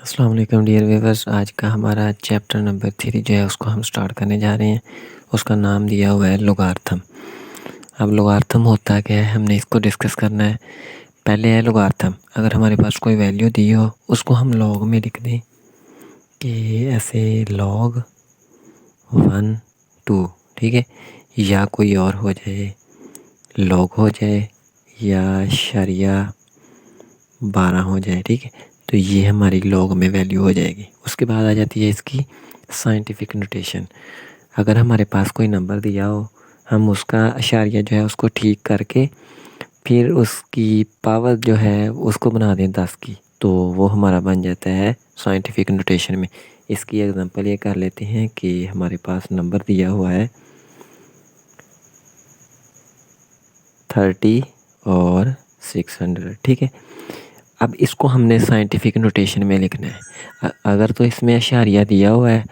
अस्सलाम वालेकुम dear viewers. आज का हमारा चैप्टर नंबर 3 जो है उसको हम स्टार्ट करने जा रहे हैं। उसका नाम दिया हुआ है लोगार्थम। अब लोगार्थम होता क्या है, हमने इसको डिस्कस करना है। पहले है लोगार्थम। अगर हमारे पास कोई वैल्यू दी हो उसको हम लॉग में लिख दें कि ऐसे log 1 2, ठीक है, या कोई और हो जाए, log हो जाए या शरिया 12 हो जाए, ठीक है। तो ये हमारी log में वैल्यू हो जाएगी। उसके बाद आ जाती है इसकी साइंटिफिक नोटेशन। अगर हमारे पास कोई नंबर दिया हो, हम उसका अशारिया जो है उसको ठीक करके फिर उसकी पावर जो है उसको बना दें 10 की, तो वो हमारा बन जाता है साइंटिफिक नोटेशन में। इसकी एग्जांपल ये कर लेते हैं कि हमारे पास नंबर दिया हुआ है 30 और 600, ठीक है। अब इसको हमने साइंटिफिक नोटेशन में लिखना है। अगर तो इसमें अशारिया दिया हुआ है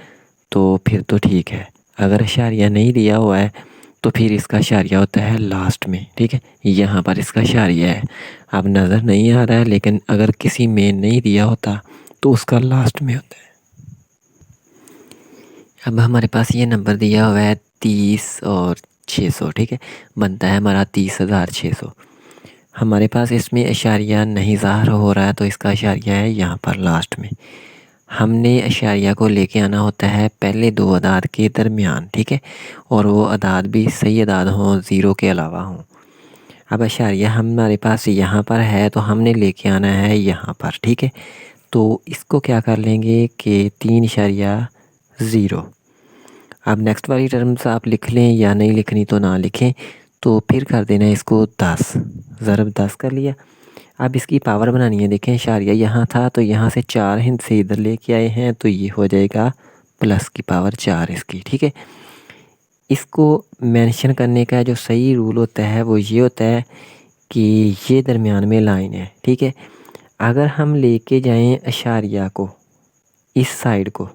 तो फिर तो ठीक है। अगर अशारिया नहीं दिया हुआ है तो फिर इसका अशारिया होता है लास्ट में, ठीक है। यहाँ पर इसका अशारिया है, अब नज़र नहीं आ रहा है, लेकिन अगर किसी में नहीं दिया होता तो उसका लास्ट में होता है। अब हमारे पास ये नंबर दिया हुआ है 30 और 600, ठीक है। बनता है हमारा 30,600। हमारे पास इसमें अशारिया नहीं ज़ाहिर हो रहा है तो इसका अशारिया है यहाँ पर लास्ट में। हमने अशारिया को लेके आना होता है पहले दो अदाद के दरमियान, ठीक है, और वो अदाद भी सही अदाद हों, ज़ीरो के अलावा हों। अब अशारिया हमारे पास यहाँ पर है तो हमने लेके आना है यहाँ पर, ठीक है। तो इसको क्या कर लेंगे कि 3.0। अब नेक्स्ट वाली टर्म्स आप लिख लें या नहीं लिखनी तो ना लिखें, तो फिर कर देना इसको 10 ज़रब 10 कर लिया। अब इसकी पावर बनानी है। देखें अशारिया यहाँ था तो यहाँ से 4 हिंद से इधर लेके आए हैं तो ये हो जाएगा प्लस की पावर 4 इसकी, ठीक है। इसको मेंशन करने का जो सही रूल होता है वो ये होता है कि ये दरमियान में लाइन है, ठीक है। अगर हम लेके जाएं अशारिया को इस साइड को,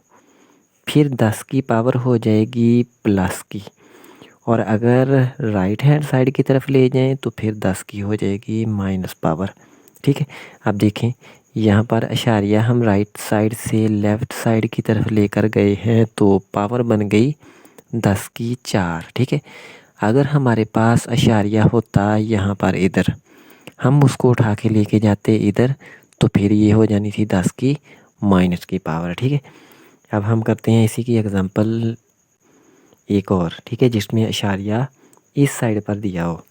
फिर 10 की पावर हो जाएगी प्लस की, और अगर राइट हैंड साइड की तरफ ले जाएं तो फिर 10 की हो जाएगी माइनस पावर, ठीक है। अब देखें यहाँ पर अशारिया हम राइट साइड से लेफ़्ट साइड की तरफ लेकर गए हैं तो पावर बन गई 10 की 4, ठीक है। अगर हमारे पास अशारिया होता यहाँ पर इधर, हम उसको उठा के लेके जाते इधर, तो फिर ये हो जानी थी 10 की माइनस की पावर, ठीक है। अब हम करते हैं इसी की एग्ज़ाम्पल एक और, ठीक है, जिसमें अशारिया इस साइड पर दिया हो।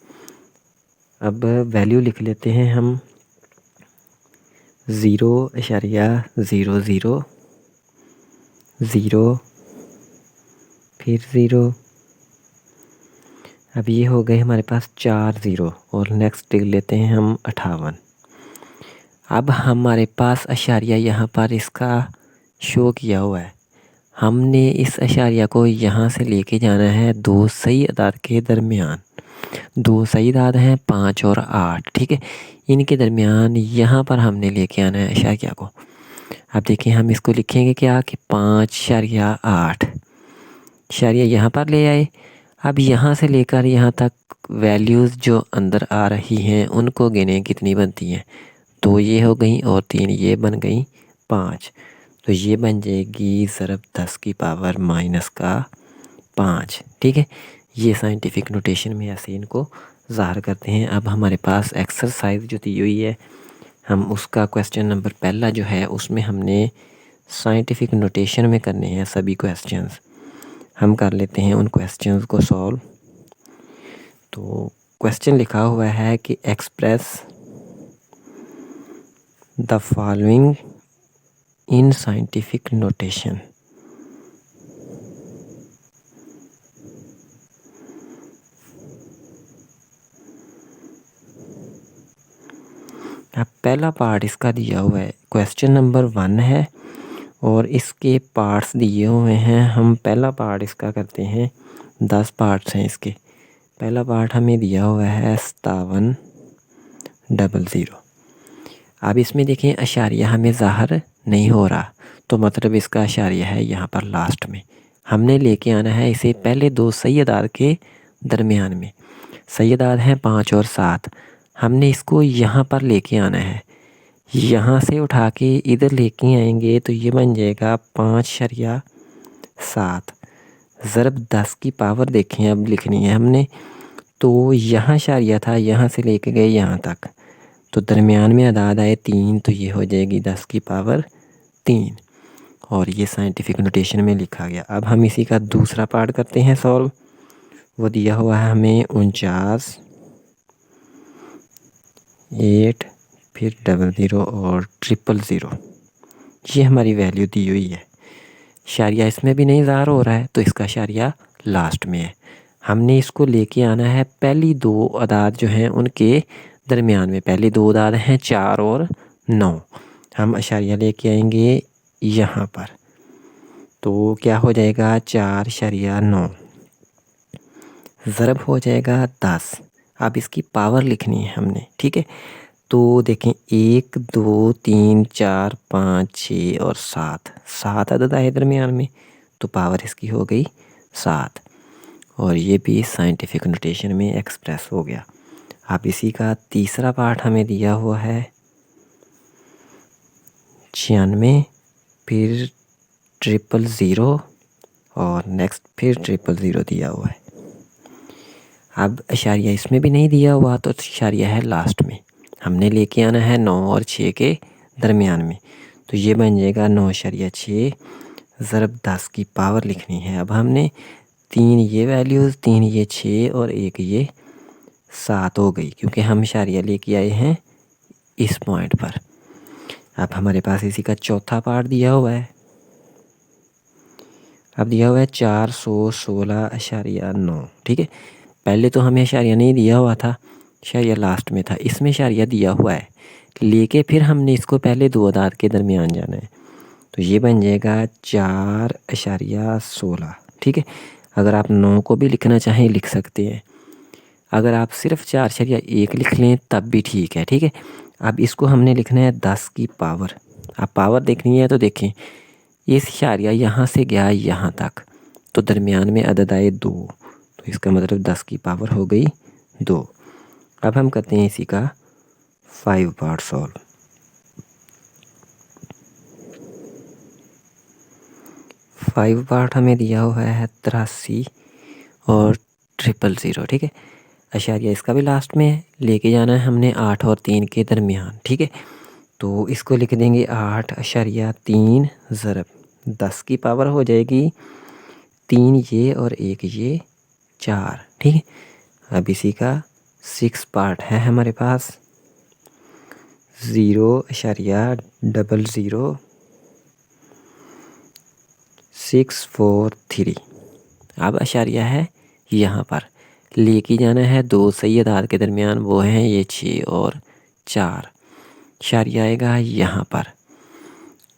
अब वैल्यू लिख लेते हैं हम 0.00 0 फिर 0। अब ये हो गए हमारे पास 4 0 और नेक्स्ट लिख लेते हैं हम 58। अब हमारे पास अशारिया यहाँ पर इसका शो किया हुआ है। हमने इस अशारिया को यहाँ से लेके जाना है दो सही अदाद के दरमियान। दो सही अदाद हैं 5 और 8, ठीक है। इनके दरमियान यहाँ पर हमने लेके आना है अशारिया को। अब देखिए हम इसको लिखेंगे क्या कि 5.8 अशारिया यहाँ पर ले आए। अब यहाँ से लेकर यहाँ तक वैल्यूज़ जो अंदर आ रही हैं उनको गिने कितनी बनती हैं, तो ये हो गई और 3 ये बन गई 5, तो ये बन जाएगी ज़रब 10 की पावर माइनस का 5, ठीक है। ये साइंटिफिक नोटेशन में ऐसे इनको ज़ाहिर करते हैं। अब हमारे पास एक्सरसाइज जो दी हुई है, हम उसका क्वेश्चन नंबर पहला जो है उसमें हमने साइंटिफिक नोटेशन में करने हैं सभी क्वेश्चंस। हम कर लेते हैं उन क्वेश्चंस को सॉल्व। तो क्वेश्चन लिखा हुआ है कि express the following in scientific notation. अब पहला पार्ट इसका दिया हुआ है, क्वेश्चन नंबर 1 है और इसके पार्ट्स दिए हुए हैं। हम पहला पार्ट इसका करते हैं, 10 पार्ट्स हैं इसके। पहला पार्ट हमें दिया हुआ है 5700। अब इसमें देखें अशारिया हमें ज़ाहिर नहीं हो रहा, तो मतलब इसका अशारिया है यहाँ पर लास्ट में। हमने लेके आना है इसे पहले दो सही अदाद के दरमियान में। सही अदाद हैं 5 और 7, हमने इसको यहाँ पर लेके आना है। यहाँ से उठा के इधर लेके आएंगे तो ये बन जाएगा 5.7 ज़रब 10 की पावर देखें अब लिखनी है हमने। तो यहाँ शारिया था, यहाँ से लेके गए यहाँ तक, तो दरमियान में अदाद आए 3, तो ये हो जाएगी 10 की पावर 3 और ये साइंटिफिक नोटेशन में लिखा गया। अब हम इसी का दूसरा पार्ट करते हैं सॉल्व। वो दिया हुआ है हमें 49, 8, फिर 00 और 000। ये हमारी वैल्यू दी हुई है। शारिया इसमें भी नहीं ज़ाहिर हो रहा है तो इसका शारिया लास्ट में है। हमने इसको लेके आना है पहली दो अदाद जो हैं उनके दरमियान में। पहली दो अदाद हैं 4 और 9। हम अशारिया लेके आएंगे यहाँ पर, तो क्या हो जाएगा 4.9 ज़रब हो जाएगा 10। अब इसकी पावर लिखनी है हमने, ठीक है। तो देखें 1, 2, 3, 4, 5, 6 और 7 अदद आए दरमियान में, तो पावर इसकी हो गई 7 और ये भी साइंटिफिक नोटेशन में एक्सप्रेस हो गया। अब इसी का तीसरा पार्ट हमें दिया हुआ है 96, फिर 000 और नेक्स्ट फिर 000 दिया हुआ है। अब अशारिया इसमें भी नहीं दिया हुआ तो अशारिया है लास्ट में। हमने लेके आना है 9 और 6 के दरमियान में, तो ये बन जाएगा 9.6 ज़रब 10 की पावर लिखनी है। अब हमने 3 ये वैल्यूज़, 3 ये 6 और 1 ये 7 हो गई, क्योंकि हम अशारिया लेके आए हैं इस पॉइंट पर। अब हमारे पास इसी का चौथा पार्ट दिया हुआ है। अब दिया हुआ है 416.9, ठीक है। पहले तो हमें अशारिया नहीं दिया हुआ था, अशारिया लास्ट में था। इसमें अशारिया दिया हुआ है, लेके फिर हमने इसको पहले दो अदाद के दरमियान जाना है, तो ये बन जाएगा 4.16, ठीक है। अगर आप 9 को भी लिखना चाहें लिख सकते हैं। अगर आप सिर्फ 4.1 लिख लें तब भी ठीक है, ठीक है। अब इसको हमने लिखना है 10 की पावर। अब पावर देखनी है तो देखें, इस इशारिया यहाँ से गया यहाँ तक, तो दरमियान में अदद आए 2, तो इसका मतलब 10 की पावर हो गई 2। अब हम करते हैं इसी का 5 पार्ट सॉल्व। 5 पार्ट हमें दिया हुआ है 83 और 000, ठीक है। अशारिया इसका भी लास्ट में है, लेके जाना है हमने 8 और 3 के दरमियान, ठीक है। तो इसको लिख देंगे 8.3 ज़रब 10 की पावर हो जाएगी 3 ये और 1 ये 4, ठीक है। अब इसी का 6 पार्ट है हमारे पास 0.643। अब अशारिया है यहाँ पर, लेके जाना है दो सही अदाद के दरमियान, वो हैं ये 6 और 4। अशारिया आएगा यहाँ पर,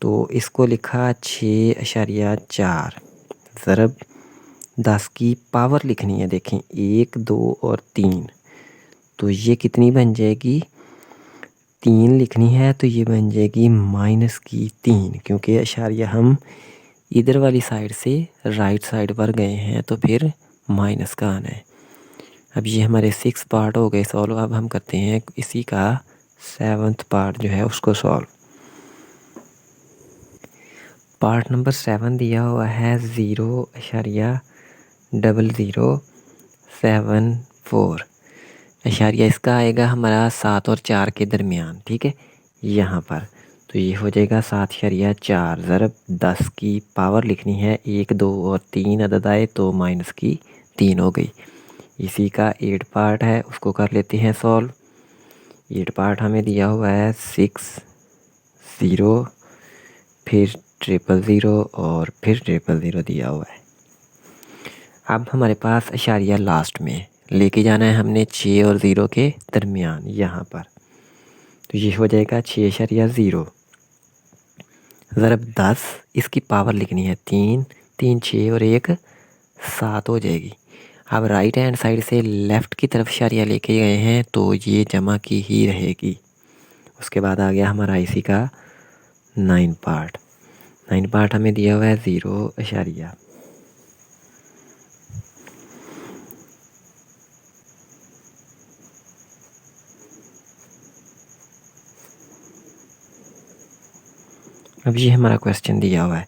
तो इसको लिखा 6.4 ज़रब 10 की पावर लिखनी है। देखें 1, 2 और 3, तो ये कितनी बन जाएगी, 3 लिखनी है, तो ये बन जाएगी -3, क्योंकि अशारिया हम इधर वाली साइड से राइट साइड पर गए हैं, तो फिर माइनस का आना है। अब ये हमारे 6 पार्ट हो गए सॉल्व। अब हम करते हैं इसी का 7th पार्ट जो है उसको सॉल्व। पार्ट नंबर 7 दिया हुआ है 0.0074। अशारिया इसका आएगा हमारा 7 और 4 के दरमियान, ठीक है, यहाँ पर। तो ये हो जाएगा 7.4 ज़रब 10 की पावर लिखनी है। 1, 2 और 3 अदद आए तो -3 हो गई। इसी का 8 पार्ट है, उसको कर लेते हैं सॉल्व। 8 पार्ट हमें दिया हुआ है 6, 0, फिर 000 और फिर 000 दिया हुआ है। अब हमारे पास अशारिया लास्ट में लेके जाना है हमने 6 और 0 के दरमियान यहाँ पर, तो ये हो जाएगा 6.0 ज़रब 10। इसकी पावर लिखनी है 3, 3 6 और 1 7 हो जाएगी। अब राइट हैंड साइड से लेफ़्ट की तरफ अशारिया लेके गए हैं, तो ये जमा की ही रहेगी। उसके बाद आ गया हमारा इसी का 9 पार्ट। 9 पार्ट हमें दिया हुआ है 0. अब ये हमारा क्वेश्चन दिया हुआ है,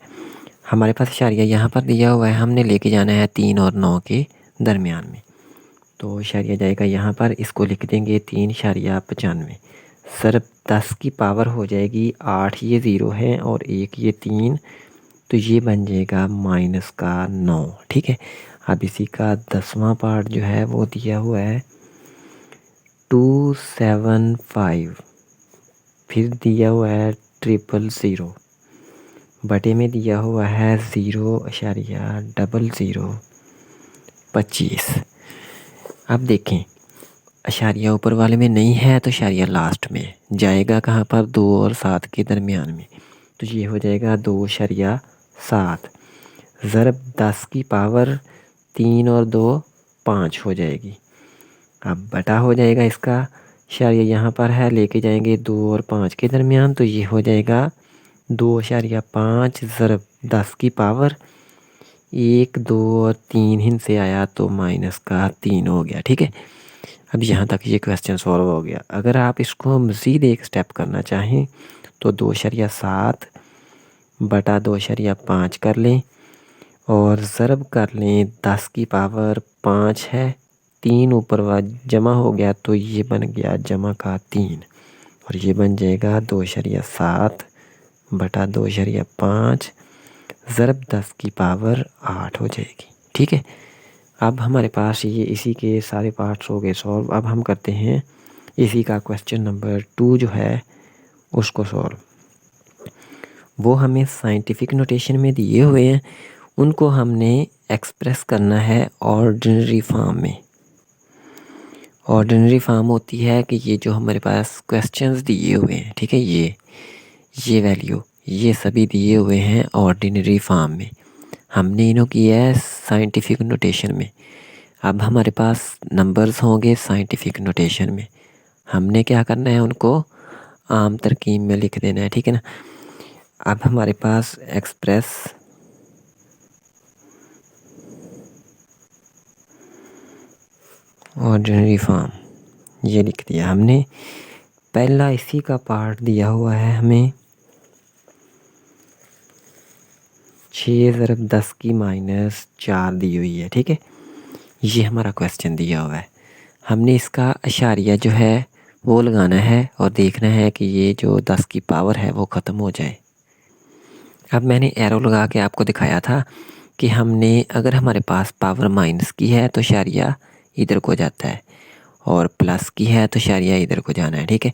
हमारे पास इशारिया यहाँ पर दिया हुआ है, हमने लेके जाना है 3 और 9 के दरमियान में। तो इशारिया जाएगा यहाँ पर, इसको लिख देंगे 3.95। सिर्फ 10 की पावर हो जाएगी 8, ये 0 है और 1 ये 3, तो ये बन जाएगा -9। ठीक है। अब इसी का 10वां पार्ट जो है वो दिया हुआ है 275, फिर दिया हुआ है 000, बटे में दिया हुआ है 0.0025। अब देखें, इशारिया ऊपर वाले में नहीं है तो इशारिया लास्ट में जाएगा कहाँ पर, 2 और 7 के दरमियान में, तो ये हो जाएगा 2.7 ज़रब 10 की पावर 3 और 2 5 हो जाएगी। अब बटा हो जाएगा इसका, इशारिया यहाँ पर है, लेके जाएंगे 2 और 5 के दरमियान, तो ये हो जाएगा 2.5 ज़रब 10 की पावर 1, 2 और 3 हिंद से आया तो -3 हो गया। ठीक है। अब यहाँ तक ये क्वेश्चन सॉल्व हो गया। अगर आप इसको मज़ीद एक स्टेप करना चाहें तो 2.7 बटा 2.5 कर लें और ज़रब कर लें 10 की पावर 5 है, 3 ऊपर जमा हो गया तो ये बन गया जमा का 3 और ये बन जाएगा 2.7 बटा 2.5 ज़रब 10 की पावर 8 हो जाएगी। ठीक है। अब हमारे पास ये इसी के सारे पार्ट्स हो गए सॉल्व। अब हम करते हैं इसी का क्वेश्चन नंबर 2 जो है उसको सॉल्व। वो हमें साइंटिफिक नोटेशन में दिए हुए हैं, उनको हमने एक्सप्रेस करना है ऑर्डिनरी फॉर्म में। ऑर्डिनरी फॉर्म होती है कि ये जो हमारे पास क्वेश्चंस दिए हुए हैं, ठीक है, ये वैल्यू ये सभी दिए हुए हैं ऑर्डिनरी फॉर्म में, हमने इन्हों किया है साइंटिफिक नोटेशन में। अब हमारे पास नंबर्स होंगे साइंटिफिक नोटेशन में, हमने क्या करना है, उनको आम तरकीब में लिख देना है। ठीक है ना। अब हमारे पास एक्सप्रेस ऑर्डिनरी फॉर्म ये लिख दिया हमने। पहला इसी का पार्ट दिया हुआ है हमें 6 ज़रब 10 की -4 दी हुई है। ठीक है। ये हमारा क्वेश्चन दिया हुआ है, हमने इसका इशारिया जो है वो लगाना है और देखना है कि ये जो 10 की पावर है वो ख़त्म हो जाए। अब मैंने एरो लगा के आपको दिखाया था कि हमने अगर हमारे पास पावर माइनस की है तो इशारिया इधर को जाता है और प्लस की है तो इशारिया इधर को जाना है। ठीक है।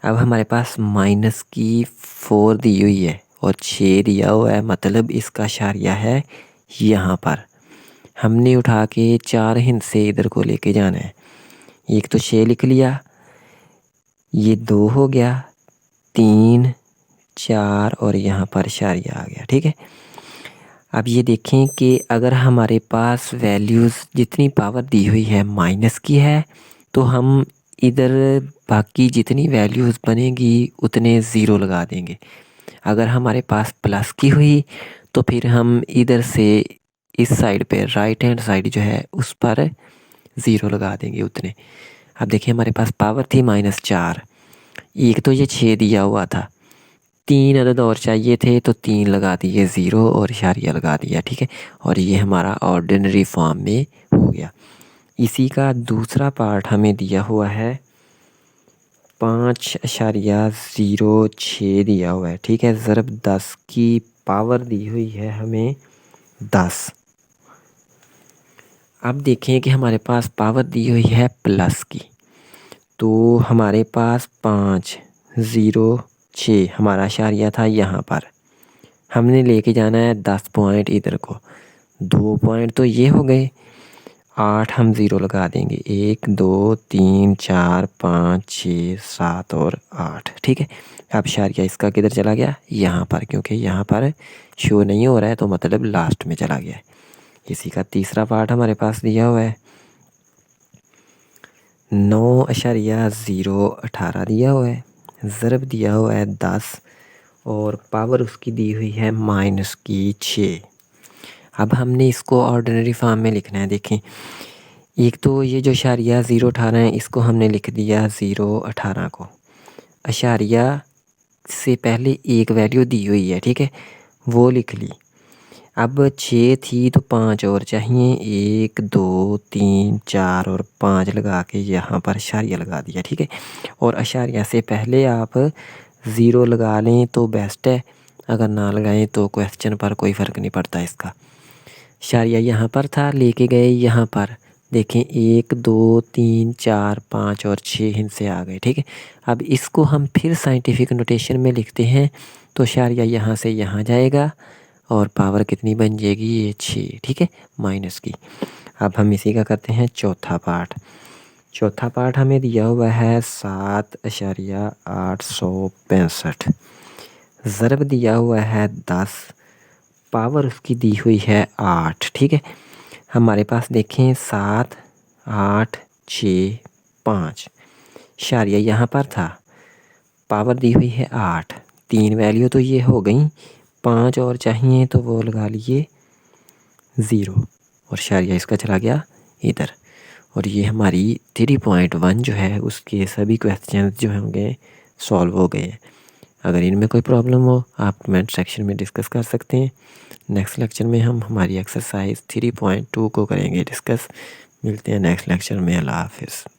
अब हमारे पास माइनस की 4 दी हुई है और 6 दिया हुआ है, मतलब इसका इशारिया है यहाँ पर। हमने उठा के 4 हिंद से इधर को लेके जाना है। एक तो 6 लिख लिया, ये 2 हो गया, 3, 4 और यहाँ पर इशारिया आ गया। ठीक है। अब ये देखें कि अगर हमारे पास वैल्यूज़ जितनी पावर दी हुई है माइनस की है तो हम इधर बाकी जितनी वैल्यूज़ बनेगी उतने ज़ीरो लगा देंगे। अगर हमारे पास प्लस की हुई तो फिर हम इधर से इस साइड पे राइट हैंड साइड जो है उस पर ज़ीरो लगा देंगे उतने। अब देखिए हमारे पास पावर थी -4, एक तो ये 6 दिया हुआ था, 3 अदद और चाहिए थे तो 3 लगा दिए, 0 और इशारिया लगा दिया। ठीक है। और ये हमारा ऑर्डिनरी फॉर्म में हो गया। इसी का दूसरा पार्ट हमें दिया हुआ है 5.06 दिया हुआ है। ठीक है। ज़रब 10 की पावर दी हुई है हमें 10। अब देखें कि हमारे पास पावर दी हुई है प्लस की, तो हमारे पास 5.06 हमारा इशारिया था यहाँ पर, हमने लेके जाना है 10 पॉइंट इधर को, 2 पॉइंट तो ये हो गए, 8 हम 0 लगा देंगे, 1 2 3 4 5 6 7 और 8। ठीक है। अब इशारिया इसका किधर चला गया, यहाँ पर, क्योंकि यहाँ पर शो नहीं हो रहा है तो मतलब लास्ट में चला गया है। इसी का तीसरा पार्ट हमारे पास दिया हुआ है 9.018 दिया हुआ है, ज़रब दिया हुआ है 10 और पावर उसकी दी हुई है -6। अब हमने इसको ऑर्डिनरी फॉर्म में लिखना है। देखें, एक तो ये जो इशारिया 0.18 है इसको हमने लिख दिया 0.18 को, इशारिया से पहले एक वैल्यू दी हुई है, ठीक है, वो लिख ली। अब 6 थी तो 5 और चाहिए, 1 2 3 4 और 5 लगा के यहाँ पर इशारिया लगा दिया, ठीक है। और इशारिया से पहले आप 0 लगा लें तो बेस्ट है, अगर ना लगाएं तो क्वेश्चन पर कोई फ़र्क नहीं पड़ता इसका। इशारिया यहाँ पर था, लेके गए यहाँ पर, देखें 1 2 3 4 5 और 6 इनसे आ गए, ठीक है। अब इसको हम फिर साइंटिफिक नोटेशन में लिखते हैं, तो इशारिया यहाँ से यहाँ जाएगा और पावर कितनी बन जाएगी, ये 6, ठीक है, माइनस की। अब हम इसी का करते हैं चौथा पार्ट। चौथा पार्ट हमें दिया हुआ है 7,865, ज़रब दिया हुआ है 10, पावर उसकी दी हुई है 8, ठीक है। हमारे पास देखें 7 8 6 5, इशारिया यहाँ पर था, पावर दी हुई है 8, 3 वैल्यू तो ये हो गई, 5 और चाहिए तो वो लगा लिए 0 और इशारिया इसका चला गया इधर। और ये हमारी 3.1 जो है उसके सभी क्वेश्चन जो होंगे सॉल्व हो गए हैं। अगर इनमें कोई प्रॉब्लम हो आप कमेंट सेक्शन में डिस्कस कर सकते हैं। नेक्स्ट लेक्चर में हम हमारी एक्सरसाइज 3.2 को करेंगे डिस्कस। मिलते हैं नेक्स्ट लेक्चर में। अल्लाह हाफिज़।